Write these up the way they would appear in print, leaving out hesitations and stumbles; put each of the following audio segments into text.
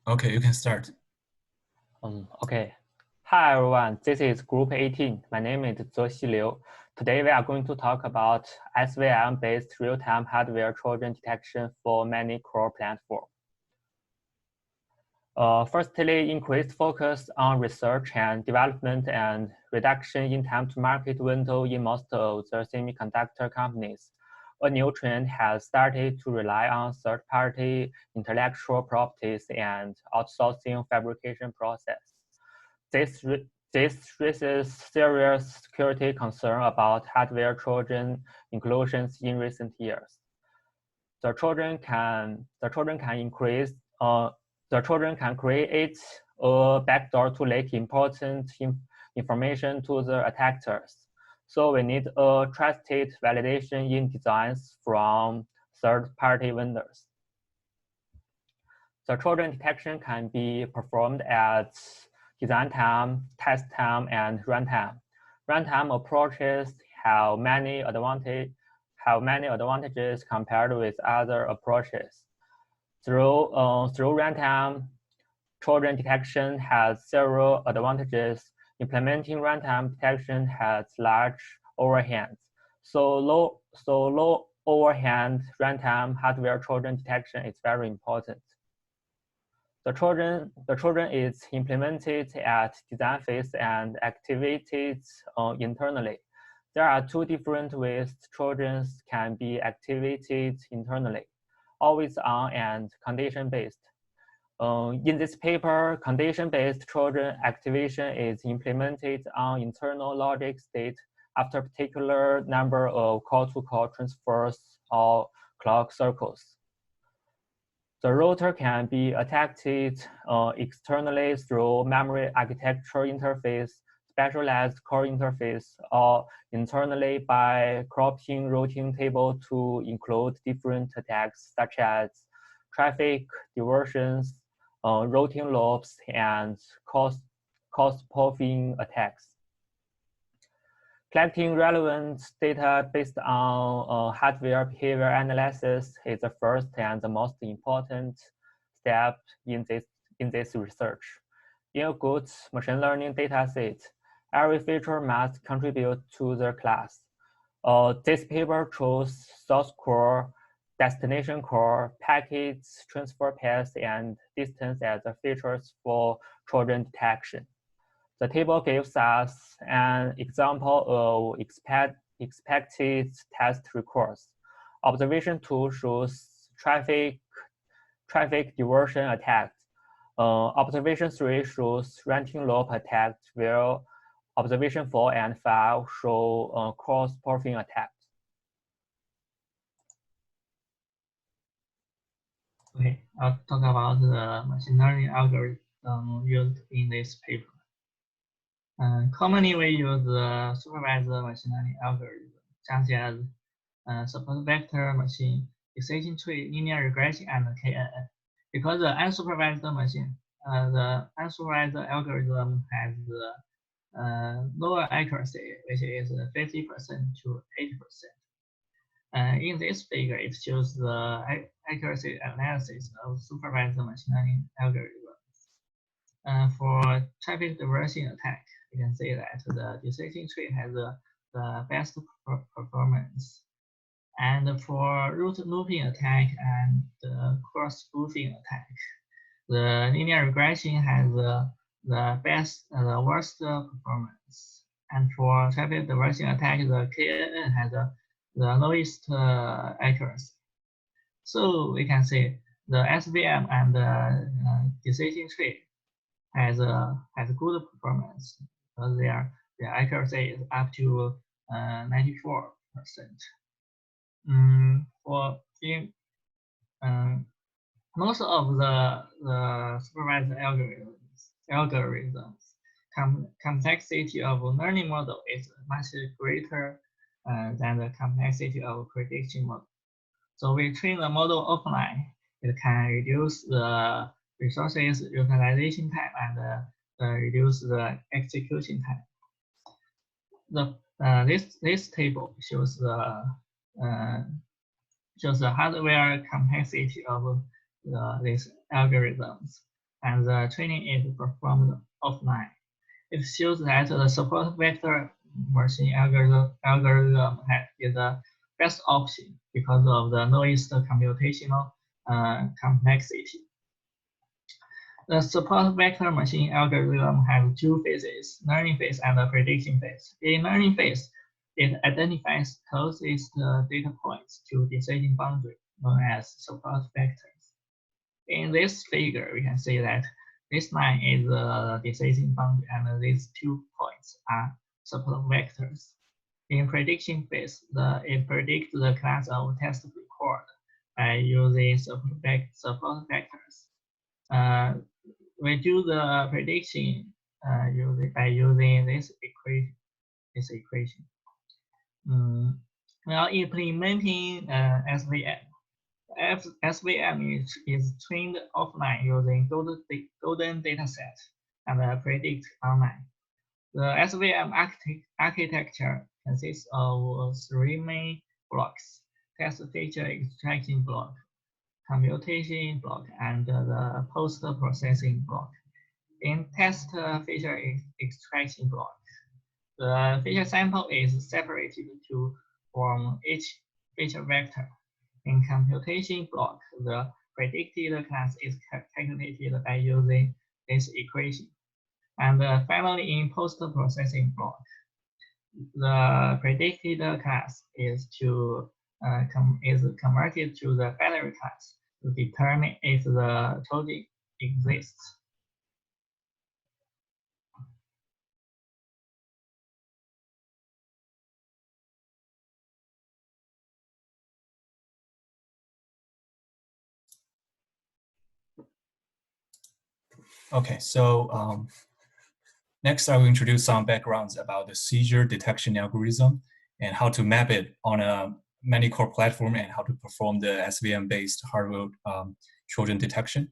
Okay, you can start. Okay. Hi everyone, this is Group 18. My name is Zexi Liu. Today we are going to talk about SVM-based real-time hardware Trojan detection for many core platforms. Firstly, increased focus on research and development and reduction in time to market window in most of the semiconductor companies. A new trend has started to rely on third-party intellectual properties and outsourcing fabrication process. This, this raises serious security concern about hardware Trojan inclusions in recent years. The Trojan can create a backdoor to leak important information to the attackers. So we need a trusted validation in designs from third-party vendors. The Trojan detection can be performed at design time, test time, and runtime. Runtime approaches have many advantages compared with other approaches. Through runtime, Trojan detection has several advantages. Implementing runtime detection has large overheads. So low overhead runtime hardware Trojan detection is very important. The Trojan is implemented at design phase and activated internally. There are two different ways Trojans can be activated internally, always on and condition-based. In this paper, condition-based Trojan activation is implemented on internal logic state after a particular number of call-to-call transfers or clock cycles. The router can be attacked externally through memory architecture interface, specialized core interface, or internally by cropping routing table to include different attacks such as traffic diversions, routing loops, and cost spoofing attacks. Collecting relevant data based on hardware behavior analysis is the first and the most important step in this research. In a good machine learning dataset, every feature must contribute to the class. This paper chose source core, destination core, packets, transfer path, and distance as the features for Trojan detection. The table gives us an example of expected test records. Observation 2 shows traffic diversion attack. Observation 3 shows routing loop attack, while observation 4 and 5 show cross-spoofing attacks. Okay, I'll talk about the machine learning algorithm used in this paper. Commonly, we use the supervised machine learning algorithm, such as support vector machine, decision tree, linear regression, and KNN. Because the unsupervised algorithm has lower accuracy, which is 50% to 80%. In this figure, it shows the accuracy analysis of supervised machine learning algorithms. For traffic diversion attack, you can see that the decision tree has the best performance. And for route looping attack and the cross spoofing attack, the linear regression has the worst performance. And for traffic diversion attack, the KNN has the lowest accuracy. So we can say the SVM and the decision tree has good performance because their accuracy is up to 94%. For most of the supervised algorithms, complexity of learning model is much greater than the complexity of prediction model. So we train the model offline. It can reduce the resources utilization time and reduce the execution time. This table shows the hardware complexity of these algorithms. and the training is performed offline. It shows that the support vector machine algorithm is the best option because of the lowest computational complexity. The support vector machine algorithm has two phases, learning phase and the prediction phase. In learning phase, it identifies closest data points to decision boundary, known as support vectors. In this figure, we can see that this line is the decision boundary and these 2 points are support vectors. In prediction phase, it predicts the class of test record by using support vectors. We do the prediction by using this equation. While implementing SVM, SVM is trained offline using golden dataset and predict online. The SVM architecture consists of 3 main blocks: test feature extraction block, computation block, and the post-processing block. In test feature extraction block, the feature sample is separated from each feature vector. In computation block, the predicted class is calculated by using this equation. And finally, in post-processing block, the predicted class is converted to the binary class to determine if the Trojan exists. Okay, so next I will introduce some backgrounds about the seizure detection algorithm and how to map it on a many-core platform and how to perform the SVM-based hardware Trojan detection.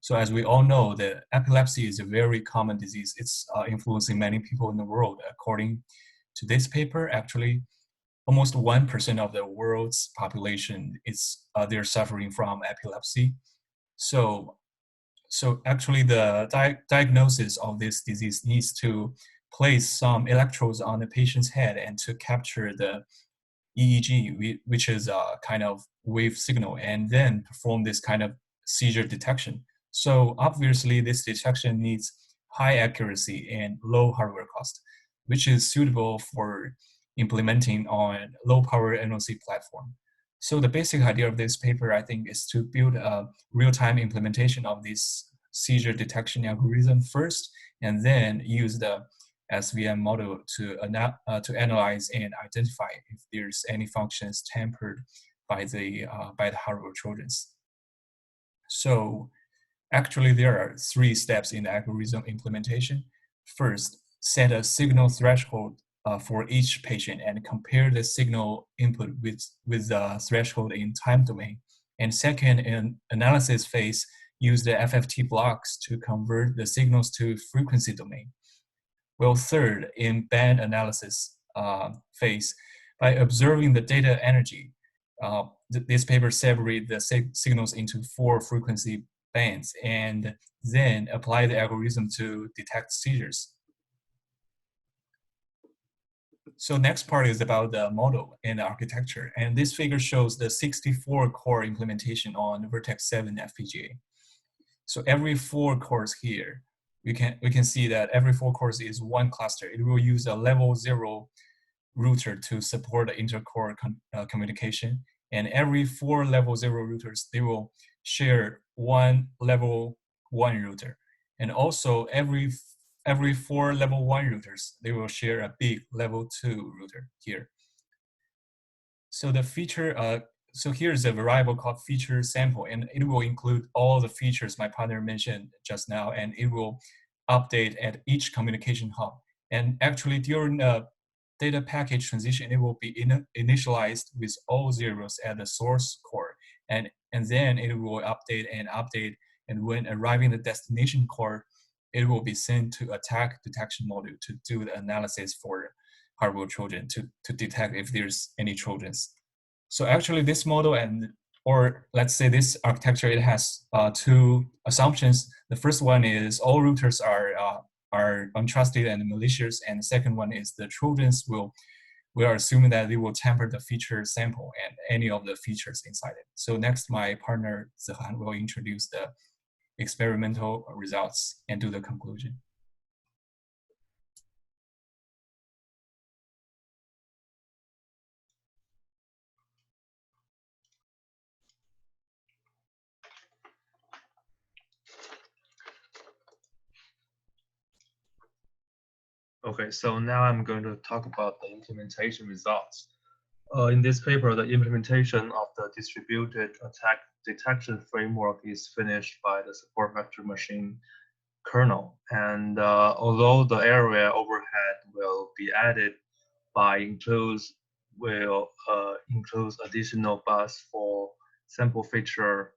So as we all know, the epilepsy is a very common disease. It's influencing many people in the world. According to this paper, actually, almost 1% of the world's population they're suffering from epilepsy. So actually the diagnosis of this disease needs to place some electrodes on the patient's head and to capture the EEG, which is a kind of wave signal, and then perform this kind of seizure detection. So obviously this detection needs high accuracy and low hardware cost, which is suitable for implementing on low power NOC platform. So the basic idea of this paper, I think, is to build a real-time implementation of this seizure detection algorithm first, and then use the SVM model to analyze and identify if there's any functions tampered by the hardware trojans. So actually, there are 3 steps in the algorithm implementation. First, set a signal threshold for each patient and compare the signal input with the threshold in time domain. And second, in analysis phase, use the FFT blocks to convert the signals to frequency domain. Well, third, in band analysis phase, by observing the data energy, this paper separates the signals into 4 frequency bands and then apply the algorithm to detect seizures. So next part is about the model and the architecture. And this figure shows the 64 core implementation on Vertex 7 FPGA. So every 4 cores here, we can see that every 4 cores is 1 cluster. It will use a level 0 router to support the intercore communication. And every 4 level 0 routers, they will share 1 level 1 router. And also every 4 level 1 routers, they will share a big level 2 router here. So the feature, so here's a variable called feature sample, and it will include all the features my partner mentioned just now, and it will update at each communication hub. And actually during the data package transition, it will be initialized with all zeros at the source core. And then it will update, and when arriving the destination core, it will be sent to attack detection module to do the analysis for hardware Trojan to detect if there's any Trojans. So actually this model and or let's say this architecture, it has two assumptions. The first one is all routers are untrusted and malicious, and the second one is the Trojans we are assuming that they will tamper the feature sample and any of the features inside it. So next, my partner Zihan will introduce the experimental results and do the conclusion. Okay, so now I'm going to talk about the implementation results. In this paper, the implementation of the distributed attack detection framework is finished by the support vector machine kernel. And although the area overhead will be added by includes additional bus for sample feature.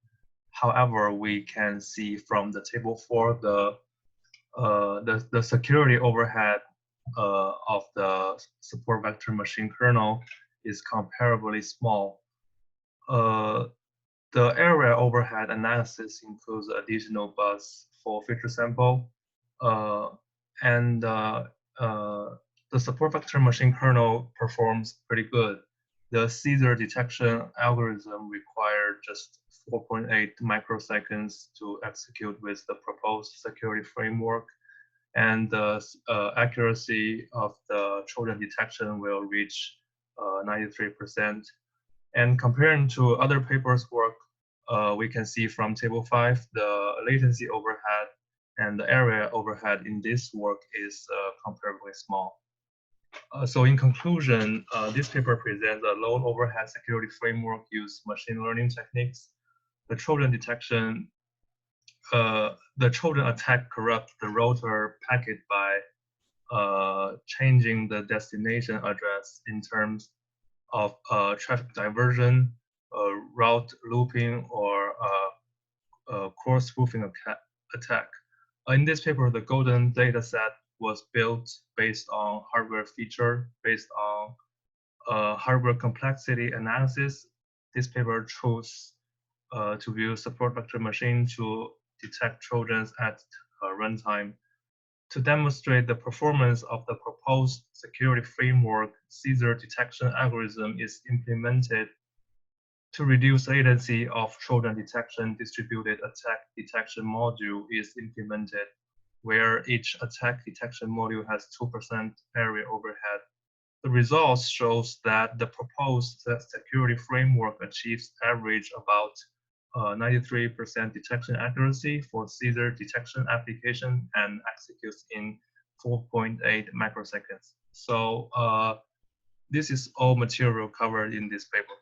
However, we can see from the table 4 the security overhead of the support vector machine kernel is comparably small. The area overhead analysis includes additional bus for feature sample, and the support vector machine kernel performs pretty good. The Caesar detection algorithm required just 4.8 microseconds to execute with the proposed security framework, and the accuracy of the Trojan detection will reach 93%. And comparing to other papers' work, we can see from table 5, the latency overhead and the area overhead in this work is comparably small. So in conclusion, this paper presents a low overhead security framework use machine learning techniques. The Trojan detection, the Trojan attack corrupts the router packet by changing the destination address in terms of traffic diversion, route looping, or core spoofing attack. In this paper, the golden data set was built based on hardware feature, based on hardware complexity analysis. This paper chose to view support vector machine to detect Trojans at runtime. To demonstrate the performance of the proposed security framework, Caesar detection algorithm is implemented to reduce latency of Trojan detection. Distributed attack detection module is implemented, where each attack detection module has 2% area overhead. The results shows that the proposed security framework achieves average about 93% detection accuracy for Caesar detection application and executes in 4.8 microseconds. So this is all material covered in this paper.